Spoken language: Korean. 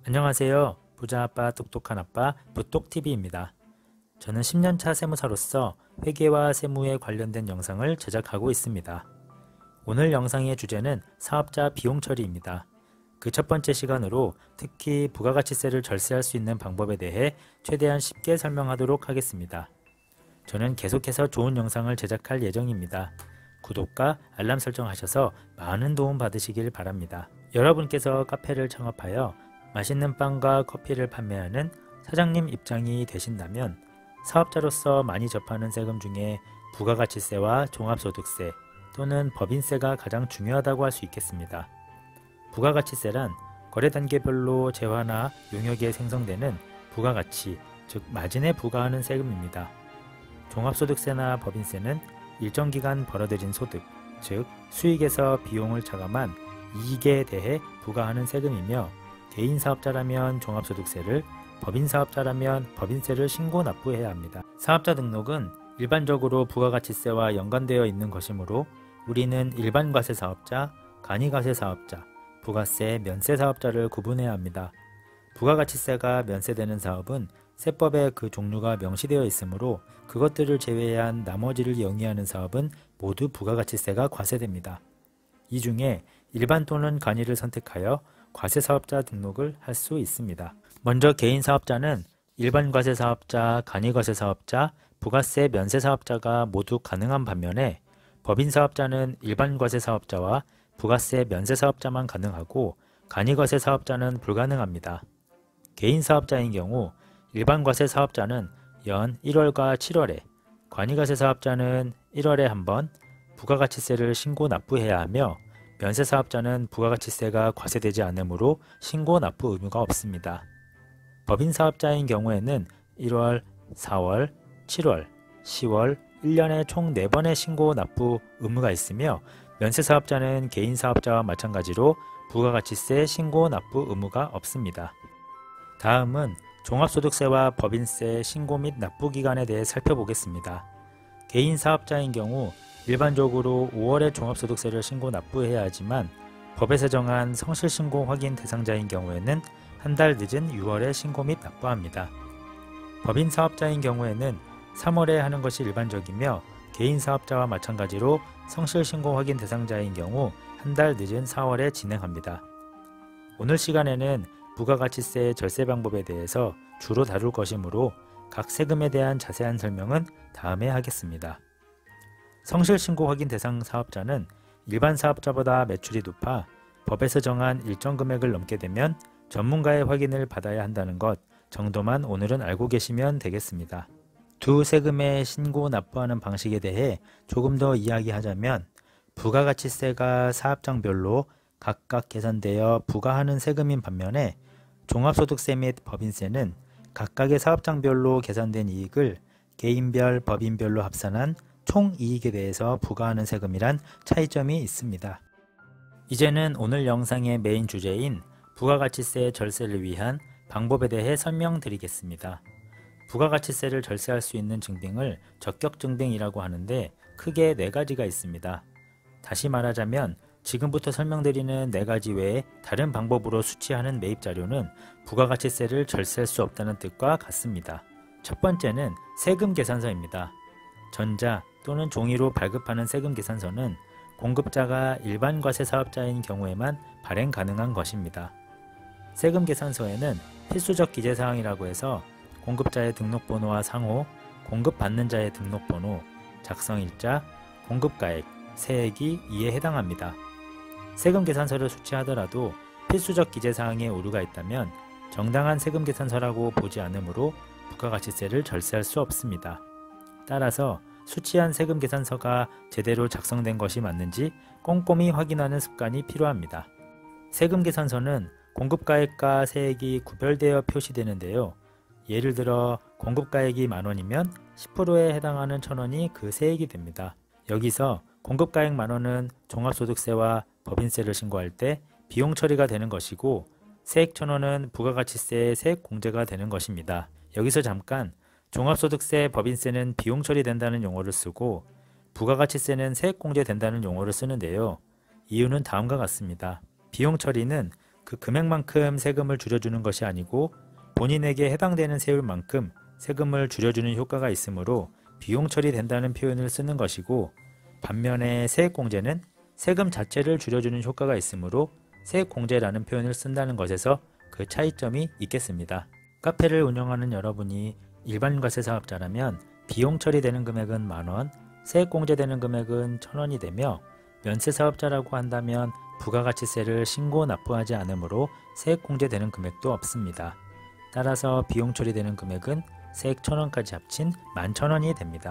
안녕하세요. 부자아빠 똑똑한 아빠 부똑TV입니다. 저는 10년차 세무사로서 회계와 세무에 관련된 영상을 제작하고 있습니다. 오늘 영상의 주제는 사업자 비용 처리입니다. 그 첫 번째 시간으로 특히 부가가치세를 절세할 수 있는 방법에 대해 최대한 쉽게 설명하도록 하겠습니다. 저는 계속해서 좋은 영상을 제작할 예정입니다. 구독과 알람 설정하셔서 많은 도움 받으시길 바랍니다. 여러분께서 카페를 창업하여 맛있는 빵과 커피를 판매하는 사장님 입장이 되신다면 사업자로서 많이 접하는 세금 중에 부가가치세와 종합소득세 또는 법인세가 가장 중요하다고 할 수 있겠습니다. 부가가치세란 거래 단계별로 재화나 용역에 생성되는 부가가치, 즉 마진에 부과하는 세금입니다. 종합소득세나 법인세는 일정 기간 벌어들인 소득, 즉 수익에서 비용을 차감한 이익에 대해 부과하는 세금이며 개인 사업자라면 종합소득세를, 법인 사업자라면 법인세를 신고 납부해야 합니다. 사업자 등록은 일반적으로 부가가치세와 연관되어 있는 것이므로 우리는 일반 과세 사업자, 간이과세 사업자, 부가세, 면세 사업자를 구분해야 합니다. 부가가치세가 면세되는 사업은 세법에 그 종류가 명시되어 있으므로 그것들을 제외한 나머지를 영위하는 사업은 모두 부가가치세가 과세됩니다. 이 중에 일반 또는 간이를 선택하여 과세사업자 등록을 할 수 있습니다. 먼저 개인사업자는 일반 과세사업자, 간이과세사업자, 부가세 면세사업자가 모두 가능한 반면에 법인사업자는 일반 과세사업자와 부가세 면세사업자만 가능하고 간이과세사업자는 불가능합니다. 개인사업자인 경우 일반 과세사업자는 연 1월과 7월에, 간이과세사업자는 1월에 한 번 부가가치세를 신고 납부해야 하며 면세사업자는 부가가치세가 과세되지 않으므로 신고 납부 의무가 없습니다. 법인사업자인 경우에는 1월, 4월, 7월, 10월, 1년에 총 4번의 신고 납부 의무가 있으며 면세사업자는 개인사업자와 마찬가지로 부가가치세 신고 납부 의무가 없습니다. 다음은 종합소득세와 법인세 신고 및 납부 기간에 대해 살펴보겠습니다. 개인사업자인 경우 일반적으로 5월에 종합소득세를 신고 납부해야 하지만 법에서 정한 성실신고 확인 대상자인 경우에는 한 달 늦은 6월에 신고 및 납부합니다. 법인사업자인 경우에는 3월에 하는 것이 일반적이며 개인사업자와 마찬가지로 성실신고 확인 대상자인 경우 한 달 늦은 4월에 진행합니다. 오늘 시간에는 부가가치세 절세 방법에 대해서 주로 다룰 것이므로 각 세금에 대한 자세한 설명은 다음에 하겠습니다. 성실신고 확인 대상 사업자는 일반 사업자보다 매출이 높아 법에서 정한 일정 금액을 넘게 되면 전문가의 확인을 받아야 한다는 것 정도만 오늘은 알고 계시면 되겠습니다. 두 세금의 신고 납부하는 방식에 대해 조금 더 이야기하자면 부가가치세가 사업장별로 각각 계산되어 부과하는 세금인 반면에 종합소득세 및 법인세는 각각의 사업장별로 계산된 이익을 개인별, 법인별로 합산한 총이익에 대해서 부과하는 세금이란 차이점이 있습니다. 이제는 오늘 영상의 메인 주제인 부가가치세 절세를 위한 방법에 대해 설명드리겠습니다. 부가가치세를 절세할 수 있는 증빙을 적격증빙이라고 하는데 크게 4가지가 있습니다. 다시 말하자면 지금부터 설명드리는 4가지 외에 다른 방법으로 수취하는 매입자료는 부가가치세를 절세할 수 없다는 뜻과 같습니다. 첫 번째는 세금계산서입니다. 전자 또는 종이로 발급하는 세금계산서는 공급자가 일반 과세 사업자인 경우에만 발행 가능한 것입니다. 세금계산서에는 필수적 기재사항이라고 해서 공급자의 등록번호와 상호, 공급받는 자의 등록번호, 작성일자, 공급가액, 세액이 이에 해당합니다. 세금계산서를 수취하더라도 필수적 기재사항에 오류가 있다면 정당한 세금계산서라고 보지 않으므로 부가가치세를 절세할 수 없습니다. 따라서 수취한 세금계산서가 제대로 작성된 것이 맞는지 꼼꼼히 확인하는 습관이 필요합니다. 세금계산서는 공급가액과 세액이 구별되어 표시되는데요. 예를 들어 공급가액이 10,000원이면 10%에 해당하는 1,000원이 그 세액이 됩니다. 여기서 공급가액 10,000원은 종합소득세와 법인세를 신고할 때 비용 처리가 되는 것이고 세액 1,000원은 부가가치세의 세액 공제가 되는 것입니다. 여기서 잠깐 종합소득세, 법인세는 비용 처리된다는 용어를 쓰고 부가가치세는 세액 공제된다는 용어를 쓰는데요. 이유는 다음과 같습니다. 비용 처리는 그 금액만큼 세금을 줄여주는 것이 아니고 본인에게 해당되는 세율만큼 세금을 줄여주는 효과가 있으므로 비용 처리된다는 표현을 쓰는 것이고, 반면에 세액공제는 세금 자체를 줄여주는 효과가 있으므로 세액공제라는 표현을 쓴다는 것에서 그 차이점이 있겠습니다. 카페를 운영하는 여러분이 일반 과세 사업자라면 비용 처리되는 금액은 만원, 세액공제되는 금액은 1,000원이 되며, 면세 사업자라고 한다면 부가가치세를 신고 납부하지 않으므로 세액공제되는 금액도 없습니다. 따라서 비용 처리되는 금액은 세액 1,000원까지 합친 11,000원이 됩니다.